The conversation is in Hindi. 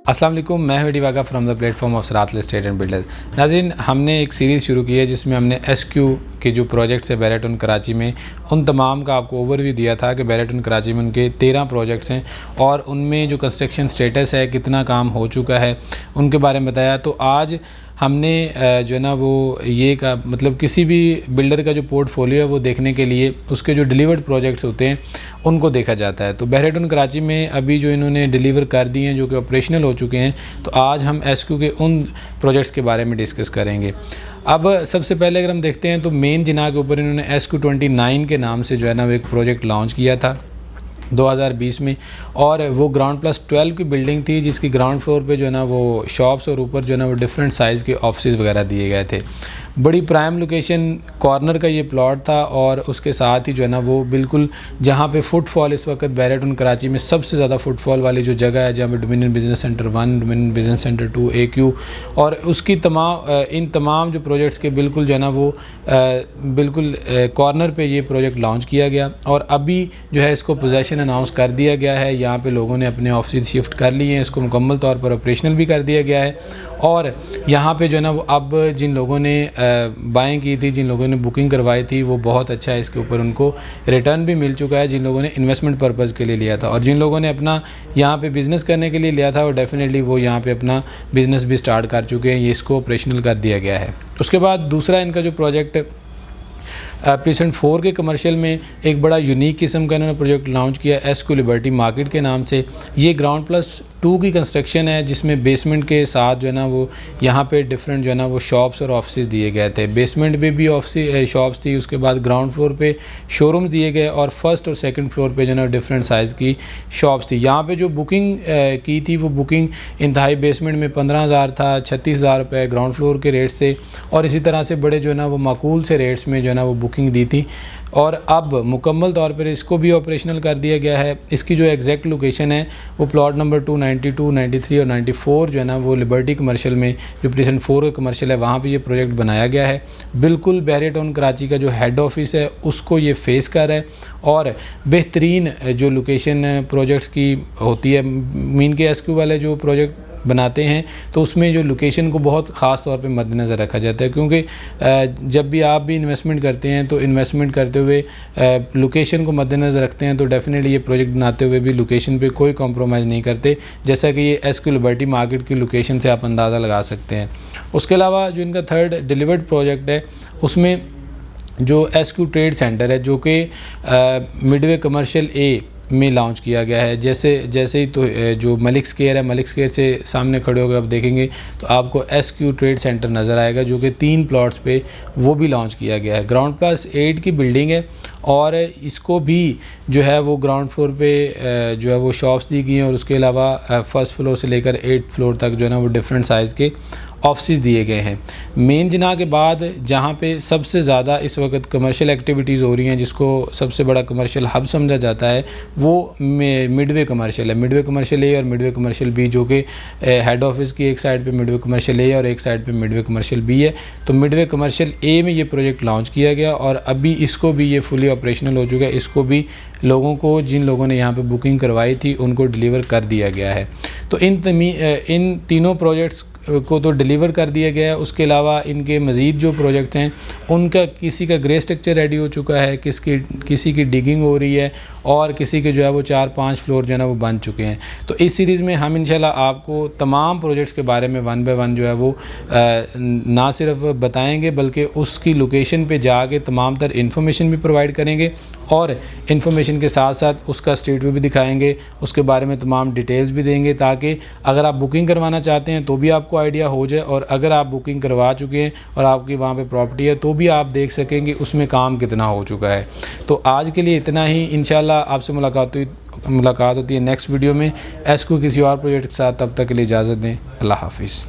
अस्सलाम वालेकुम, मैं हूं वागा फ्रॉम द प्लेटफॉर्म ऑफ सरातल एस्टेट एंड बिल्डर्स। नाज़रीन, हमने एक सीरीज़ शुरू की है जिसमें हमने SQ के जो प्रोजेक्ट्स है बैरिटन कराची में, उन तमाम का आपको ओवरव्यू दिया था कि बैरिटन कराची में उनके 13 प्रोजेक्ट्स हैं और उनमें जो कंस्ट्रक्शन स्टेटस है, कितना काम हो चुका है, उनके बारे में बताया। तो आज हमने जो है ना वो ये का मतलब किसी भी बिल्डर का जो पोर्टफोलियो है वो देखने के लिए उसके जो डिलीवर्ड प्रोजेक्ट्स होते हैं उनको देखा जाता है। तो बैरिटन कराची में अभी जो इन्होंने डिलीवर कर दिए हैं, जो कि ऑपरेशनल हो चुके हैं, तो आज हम SQ के उन प्रोजेक्ट्स के बारे में डिस्कस करेंगे। अब सबसे पहले अगर हम देखते हैं तो मेन जिना के ऊपर इन्होंने SQ29 के नाम से जो है ना वो एक प्रोजेक्ट लॉन्च किया था 2020 में, और वो ग्राउंड प्लस 12 की बिल्डिंग थी जिसकी ग्राउंड फ्लोर पे जो है ना वो शॉप्स और ऊपर जो है ना वो डिफरेंट साइज़ के ऑफिस वगैरह दिए गए थे। बड़ी प्राइम लोकेशन कॉर्नर का ये प्लॉट था और उसके साथ ही जो है ना वो बिल्कुल जहाँ पे फुटफॉल इस वक्त बैरिटन कराची में सबसे ज़्यादा फुटफॉल वाली जो जगह है, जहाँ पे dominion business centre 1, dominion business centre 2, AQ और उसकी इन तमाम जो प्रोजेक्ट्स के बिल्कुल जो है ना वो बिल्कुल कॉर्नर पे ये प्रोजेक्ट लॉन्च किया गया और अभी जो है इसको पोजेसन अनाउंस कर दिया गया है। यहाँ पे लोगों ने अपने ऑफिस शिफ्ट कर लिए हैं, इसको मुकम्मल तौर पर ऑपरेशनल भी कर दिया गया है और यहाँ पे जो है ना वो अब जिन लोगों ने बाइंग की थी, जिन लोगों ने बुकिंग करवाई थी, वो बहुत अच्छा है, इसके ऊपर उनको रिटर्न भी मिल चुका है। जिन लोगों ने इन्वेस्टमेंट पर्पज़ के लिए लिया था और जिन लोगों ने अपना यहाँ पे बिज़नेस करने के लिए लिया था, वो डेफिनेटली वो यहाँ पे अपना बिज़नेस भी स्टार्ट कर चुके हैं। ये इसको ऑपरेशनल कर दिया गया है। उसके बाद दूसरा इनका जो प्रोजेक्ट प्रीसेंट 4 के कमर्शियल में एक बड़ा यूनिक किस्म का इन्होंने प्रोजेक्ट लॉन्च किया SQ लिबर्टी मार्केट के नाम से। ये ग्राउंड प्लस 2 की कंस्ट्रक्शन है जिसमें बेसमेंट के साथ जो है ना वो यहाँ पे डिफरेंट जो है ना वो शॉप्स और ऑफिस दिए गए थे। बेसमेंट में भी ऑफिस शॉप्स थी, उसके बाद ग्राउंड फ्लोर पे शोरूम्स दिए गए और फर्स्ट और सेकंड फ्लोर पे जो है ना डिफरेंट साइज़ की शॉप्स थी। यहाँ पे जो बुकिंग की थी वो बुकिंग इंतहाई बेसमेंट में 15,000 था, 36,000 रुपये ग्राउंड फ्लोर के रेट्स थे और इसी तरह से बड़े जो है ना वो माकूल से रेट्स में जो है ना वो बुकिंग दी थी और अब मुकम्मल तौर पर इसको भी ऑपरेशनल कर दिया गया है। इसकी जो एग्जैक्ट लोकेशन है वो प्लॉट नंबर 292, 93 और 94 जो है ना वो लिबर्टी कमर्शियल में जो प्रीसेंट 4 का कमर्शियल है वहाँ पे ये प्रोजेक्ट बनाया गया है। बिल्कुल बैरिटन कराची का जो हेड ऑफिस है उसको ये फेस कर है और बेहतरीन जो लोकेशन प्रोजेक्ट्स की होती है, मीन के SQ वाले जो प्रोजेक्ट बनाते हैं तो उसमें जो लोकेशन को बहुत ख़ास तौर पे मद्देनज़र रखा जाता है, क्योंकि जब भी आप भी इन्वेस्टमेंट करते हैं तो इन्वेस्टमेंट करते हुए लोकेशन को मद्देनज़र रखते हैं। तो डेफिनेटली ये प्रोजेक्ट बनाते हुए भी लोकेशन पे कोई कॉम्प्रोमाइज़ नहीं करते, जैसा कि ये SQ लिबर्टी मार्केट की लोकेशन से आप अंदाज़ा लगा सकते हैं। उसके अलावा जो इनका थर्ड डिलीवर्ड प्रोजेक्ट है उसमें जो SQ ट्रेड सेंटर है जो कि मिडवे कमर्शियल A में लॉन्च किया गया है। जैसे ही तो जो मलिक स्क्वायर है, मलिक स्क्वायर से सामने खड़े होकर आप देखेंगे तो आपको SQ ट्रेड सेंटर नज़र आएगा जो कि 3 प्लॉट्स पे वो भी लॉन्च किया गया है। ग्राउंड प्लस 8 की बिल्डिंग है और इसको भी जो है वो ग्राउंड फ्लोर पे जो है वो शॉप्स दी गई हैं और उसके अलावा फर्स्ट फ्लोर से लेकर 8th फ्लोर तक जो है ना वो डिफरेंट साइज़ के ऑफिस दिए गए हैं। मेन जिना के बाद जहाँ पे सबसे ज़्यादा इस वक्त कमर्शियल एक्टिविटीज़ हो रही हैं, जिसको सबसे बड़ा कमर्शियल हब समझा जाता है, वो मिडवे कमर्शियल है। मिडवे कमर्शियल A और मिडवे कमर्शियल B, जो कि हेड ऑफिस की एक साइड पे मिडवे कमर्शियल A और एक साइड पे मिडवे कमर्शियल B है। तो मिडवे कमर्शियल A में ये प्रोजेक्ट लॉन्च किया गया और अभी इसको भी ये फुली ऑपरेशनल हो चुका है। इसको भी लोगों को, जिन लोगों ने यहाँ पे बुकिंग करवाई थी, उनको डिलीवर कर दिया गया है। तो इन तीनों प्रोजेक्ट्स को तो डिलीवर कर दिया गया है। उसके अलावा इनके मज़ीद जो प्रोजेक्ट्स हैं उनका किसी का ग्रे स्ट्रक्चर रेडी हो चुका है, किसी की डिगिंग हो रही है और किसी के जो है वो 4-5 फ्लोर जो है ना वो बन चुके हैं। तो इस सीरीज़ में हम इंशाल्लाह आपको तमाम प्रोजेक्ट्स के बारे में 1 बाय 1 जो है वो ना सिर्फ बताएंगे बल्कि उसकी लोकेशन पे जाके तमाम तर इन्फॉर्मेशन भी प्रोवाइड करेंगे और इन्फॉर्मेशन के साथ साथ उसका स्ट्रीट व्यू भी दिखाएंगे, उसके बारे में तमाम डिटेल्स भी देंगे ताकि अगर आप बुकिंग करवाना चाहते हैं तो भी आपको आइडिया हो जाए और अगर आप बुकिंग करवा चुके हैं और आपकी वहाँ पे प्रॉपर्टी है तो भी आप देख सकेंगे उसमें काम कितना हो चुका है। तो आज के लिए इतना ही। इंशाल्लाह आपसे मुलाकात होती है नेक्स्ट वीडियो में SQ किसी और प्रोजेक्ट के साथ। तब तक के लिए इजाज़त दें। अल्लाह हाफिज़।